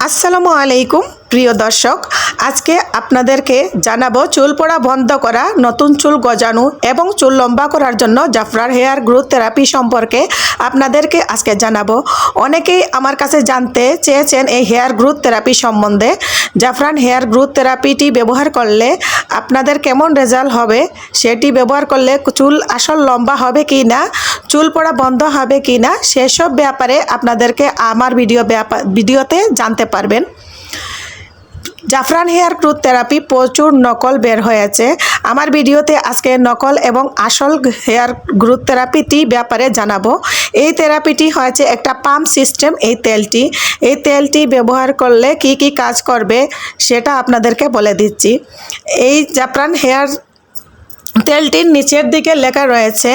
আসসালামু আলাইকুম প্রিয় দর্শক, আজকে আপনাদেরকে জানাবো চুল পড়া বন্ধ করা, নতুন চুল গজানো এবং চুল লম্বা করার জন্য জাফরান হেয়ার গ্রোথ থেরাপি সম্পর্কে আপনাদেরকে আজকে জানাবো। অনেকেই আমার কাছে জানতে চেয়েছেন এই হেয়ার গ্রোথ থেরাপি সম্বন্ধে। জাফরান হেয়ার গ্রোথ থেরাপিটি ব্যবহার করলে আপনাদের কেমন রেজাল্ট হবে, সেটি ব্যবহার করলে চুল আসল লম্বা হবে কি না, চুল পড়া বন্ধ হবে কি না, সেসব ব্যাপারে আপনাদেরকে আমার ভিডিওতে জানতে পারবেন। জাফরান হেয়ার গ্রোথ থেরাপি প্রচুর নকল বের হয়েছে। আমার ভিডিওতে আজকে নকল এবং আসল হেয়ার গ্রোথ থেরাপিটি ব্যাপারে জানাবো। এই থেরাপিটি হয়েছে একটা পাম্প সিস্টেম। এই তেলটি ব্যবহার করলে কি কি কাজ করবে সেটা আপনাদেরকে বলে দিচ্ছি। এই জাফরান হেয়ার তেলটির নিচের দিকে লেখা রয়েছে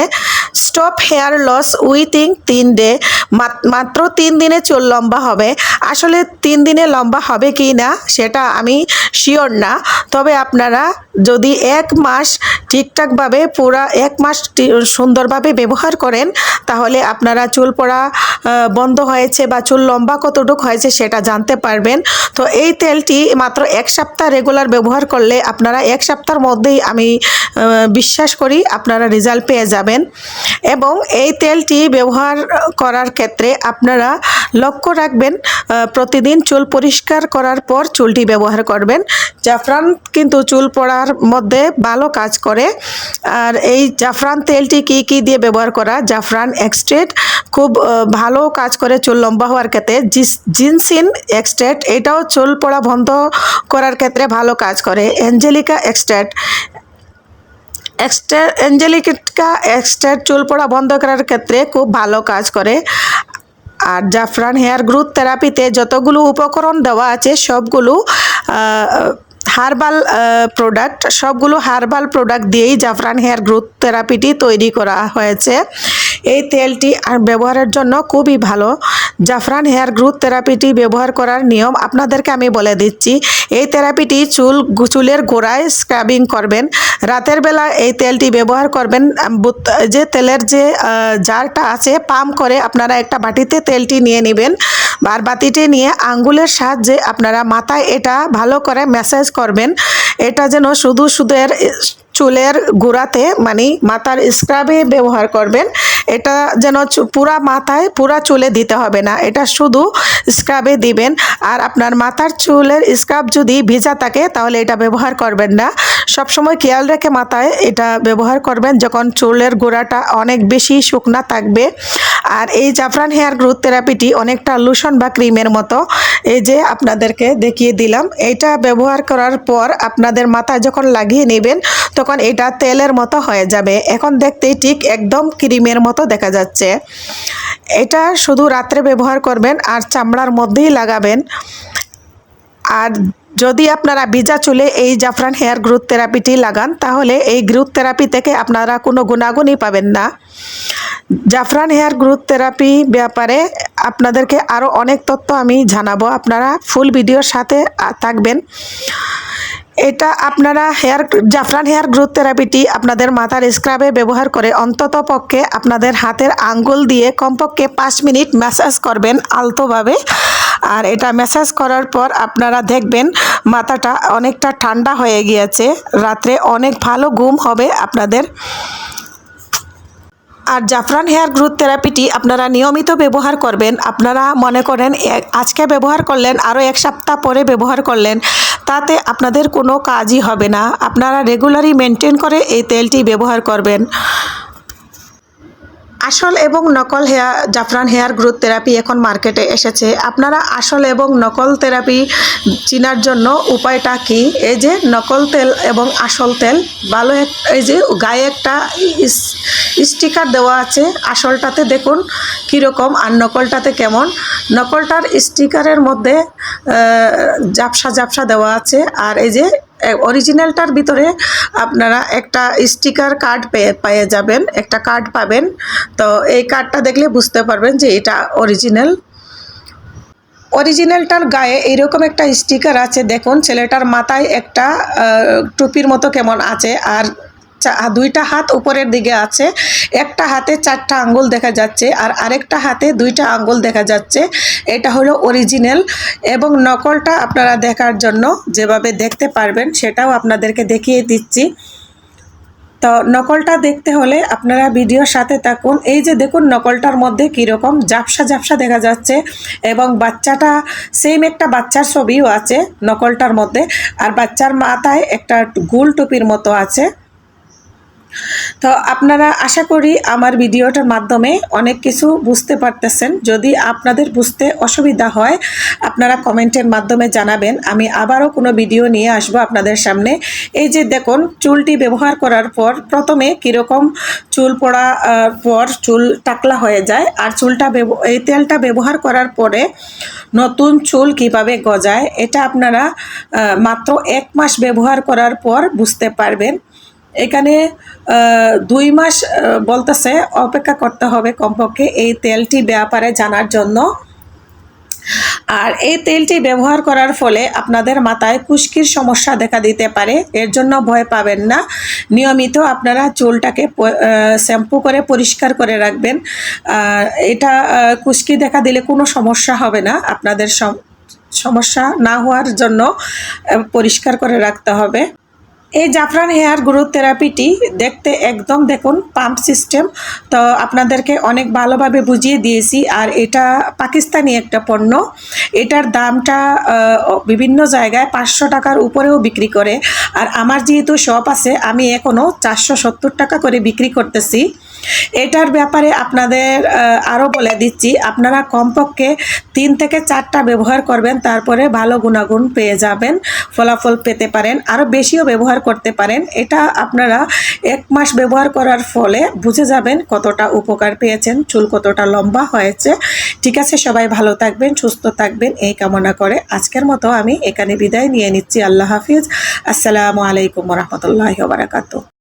stop hair loss within 3 day. মাত্র 3 দিনে চুল লম্বা হবে। আসলে 3 দিনে লম্বা হবে কি না সেটা আমি শিওর না, তবে আপনারা যদি 1 মাস ঠিকঠাকভাবে পুরা 1 মাস সুন্দরভাবে ব্যবহার করেন তাহলে আপনারা চুল পড়া বন্ধ হয়েছে বা চুল লম্বা কতটুকু হয়েছে সেটা জানতে পারবেন। তো এই তেলটি মাত্র 1 সপ্তাহ রেগুলার ব্যবহার করলে আপনারা 1 সপ্তাহের মধ্যেই আমি বিশ্বাস করি আপনারা রেজাল্ট পেয়ে যাবেন। এবং এই তেলটি ব্যবহার করার ক্ষেত্রে আপনারা লক্ষ্য রাখবেন প্রতিদিন চুল পরিষ্কার করার পর চুলটি ব্যবহার করবেন। জাফরান কিন্তু চুল পড়ার মধ্যে ভালো কাজ করে। আর এই জাফরান তেলটি কি দিয়ে ব্যবহার করা, জাফরান এক্সট্রেট খুব ভালো কাজ করে চুল লম্বা হওয়ার ক্ষেত্রে। জিনসিন এক্সট্রেট এটাও চুল পড়া বন্ধ করার ক্ষেত্রে ভালো কাজ করে। অ্যাঞ্জেলিকা এক্সট্রেট চুল পড়া বন্ধ করার ক্ষেত্রে খুব ভালো কাজ করে। আর জাফরান হেয়ার গ্রোথ থেরাপিতে যতগুলো উপকরণ দেওয়া আছে সবগুলো হার্বাল প্রোডাক্ট দিয়েই জাফরান হেয়ার গ্রোথ থেরাপিটি তৈরি করা হয়েছে। এই তেলটি ব্যবহারের জন্য খুবই ভালো। জাফরান হেয়ার গ্রোথ থেরাপিটি ব্যবহার করার নিয়ম আপনাদেরকে আমি বলে দিচ্ছি। এই থেরাপিটি চুলের গোড়ায় স্ক্রাবিং করবেন। রাতের বেলা এই তেলটি ব্যবহার করবেন। যে তেলের যে জারটা আছে পাম্প করে আপনারা একটা বাটিতে তেলটি নিয়ে নেবেন। আর বাটিটি নিয়ে আঙ্গুলের সাহায্যে আপনারা মাথায় এটা ভালো করে ম্যাসাজ করবেন। এটা যেন শুধু চুলের গোড়াতে মানে মাথার স্ক্রাবে ব্যবহার করবেন। এটা যেন পুরা চুলে দিতে হবে না, এটা শুধু স্ক্রাবে দিবেন। আর আপনার মাথার চুলের স্ক্রাব যদি ভেজা থাকে তাহলে এটা ব্যবহার করবেন না। সবসময় খেয়াল রেখে মাথায় এটা ব্যবহার করবেন যখন চুলের গোড়াটা অনেক বেশি শুকনা থাকবে। আর এই জাফরান হেয়ার গ্রোথ থেরাপিটি অনেকটা লোশন বা ক্রিমের মতো। এই যে আপনাদেরকে দেখিয়ে দিলাম। এটা ব্যবহার করার পর আপনাদের মাথায় যখন লাগিয়ে নেবেন তখন এটা তেলের মতো হয়ে যাবে। এখন দেখতেই ঠিক একদম ক্রিমের মতো দেখা যাচ্ছে। এটা শুধু রাত্রে ব্যবহার করবেন আর চামড়ার মধ্যেই লাগাবেন। আর যদি আপনারা ভিজা চুলে এই জাফরান হেয়ার গ্রোথ থেরাপিটি লাগান তাহলে এই গ্রোথ থেরাপি থেকে আপনারা কোনো গুণাগুণই পাবেন না। জাফরান হেয়ার গ্রোথ থেরাপি ব্যাপারে আপনাদেরকে আরও অনেক তথ্য আমি জানাবো, আপনারা ফুল ভিডিওর সাথে থাকবেন। এটা আপনারা জাফরান হেয়ার গ্রোথ থেরাপিটি আপনাদের মাথার স্ক্রাবে ব্যবহার করে অন্তত পক্ষে আপনাদের হাতের আঙ্গুল দিয়ে কমপক্ষে 5 মিনিট ম্যাসাজ করবেন আলতোভাবে। আর এটা ম্যাসাজ করার পর আপনারা দেখবেন মাথাটা অনেকটা ঠান্ডা হয়ে গিয়েছে। রাত্রে অনেক ভালো ঘুম হবে আপনাদের। আর জাফরান হেয়ার গ্রোথ থেরাপিটি আপনারা নিয়মিত ব্যবহার করবেন। আপনারা মনে করেন আজকে ব্যবহার করলেন, আরও 1 সপ্তাহ পরে ব্যবহার করলেন, তাতে আপনাদের কোনো কাজই হবে না। আপনারা রেগুলারই মেনটেন করে এই তেলটি ব্যবহার করবেন। আসল এবং নকল জাফরান হেয়ার গ্রোথ থেরাপি এখন মার্কেটে এসেছে। আপনারা আসল এবং নকল থেরাপি চেনার জন্য উপায়টা কি, এই যে নকল তেল এবং আসল তেল ভালো এই যে গায়ে একটা স্টিকার দেওয়া আছে। আসলটাতে দেখুন কীরকম আর নকলটাতে কেমন। নকলটার স্টিকারের মধ্যে ঝাপসা দেওয়া আছে। আর এই যে অরিজিনালটার ভিতরে আপনারা একটা স্টিকার কার্ড পেয়ে যাবেন, একটা কার্ড পাবেন। তো এই কার্ডটা দেখলে বুঝতে পারবেন যে এটা অরিজিনালটার গায়ে এইরকম একটা স্টিকার আছে। দেখুন ছেলেটার মাথায় একটা টুপির মতো কেমন আছে, আর দুইটা হাত উপরের দিকে আছে, একটা হাতে 4টা আঙ্গুল দেখা যাচ্ছে আর আরেকটা হাতে 2টা আঙ্গুল দেখা যাচ্ছে। এটা হলো অরিজিনাল, এবং নকলটা আপনারা দেখার জন্য যেভাবে দেখতে পারবেন সেটাও আপনাদেরকে দেখিয়ে দিচ্ছি। তো নকলটা দেখতে হলে আপনারা ভিডিওর সাথে থাকুন। এই যে দেখুন নকলটার মধ্যে কীরকম ঝাপসা ঝাপসা দেখা যাচ্ছে, এবং বাচ্চাটা সেম একটা বাচ্চার ছবিও আছে নকলটার মধ্যে, আর বাচ্চার মাথায় একটা গোল টুপির মতো আছে। তো আপনারা আশা করি আমার ভিডিওটার মাধ্যমে অনেক কিছু বুঝতে পারতেছেন। যদি আপনাদের বুঝতে অসুবিধা হয় আপনারা কমেন্টের মাধ্যমে জানাবেন, আমি আবারও কোনো ভিডিও নিয়ে আসবো আপনাদের সামনে। এই যে দেখুন চুলটি ব্যবহার করার পর প্রথমে কীরকম চুল পড়া পর চুল টাকলা হয়ে যায়, আর এই তেলটা ব্যবহার করার পরে নতুন চুল কিভাবে গজায় এটা আপনারা মাত্র 1 মাস ব্যবহার করার পর বুঝতে পারবেন। এখানে 2 মাস বলতেছে অপেক্ষা করতে হবে কমপক্ষে এই তেলটি ব্যাপারে জানার জন্য। আর এই তেলটি ব্যবহার করার ফলে আপনাদের মাথায় খুশকির সমস্যা দেখা দিতে পারে, এর জন্য ভয় পাবেন না। নিয়মিত আপনারা চুলটাকে শ্যাম্পু করে পরিষ্কার করে রাখবেন। এটা খুশকি দেখা দিলে কোনো সমস্যা হবে না, আপনাদের সমস্যা না হওয়ার জন্য পরিষ্কার করে রাখতে হবে। এই জাফরান হেয়ার গ্রোথ থেরাপিটি দেখতে একদম দেখুন পাম্প সিস্টেম, তো আপনাদেরকে অনেক ভালোভাবে বুঝিয়ে দিয়েছি। আর এটা পাকিস্তানি একটা পণ্য, এটার দামটা বিভিন্ন জায়গায় 500 টাকার উপরেও বিক্রি করে, আর আমার যেহেতু শপ আছে আমি এখনও 470 টাকা করে বিক্রি করতেছি। এটার ব্যাপারে আপনাদের আরও বলে দিচ্ছি, আপনারা কমপক্ষে 3 থেকে 4টা ব্যবহার করবেন, তারপরে ভালো গুণাগুণ পেয়ে যাবেন, ফলাফল পেতে পারেন, আরও বেশিও ব্যবহার করতে পারেন। এটা আপনারা 1 মাস ব্যবহার করার ফলে বুঝে যাবেন কতটা উপকার পেয়েছেন, চুল কতটা লম্বা হয়েছে। ঠিক আছে, সবাই ভালো থাকবেন, সুস্থ থাকবেন এই কামনা করে আজকের মতো আমি এখানে বিদায় নিয়ে নিচ্ছি। আল্লাহ হাফিজ। আসসালামু আলাইকুম ওয়া রাহমাতুল্লাহি ওয়া বারাকাতুহু।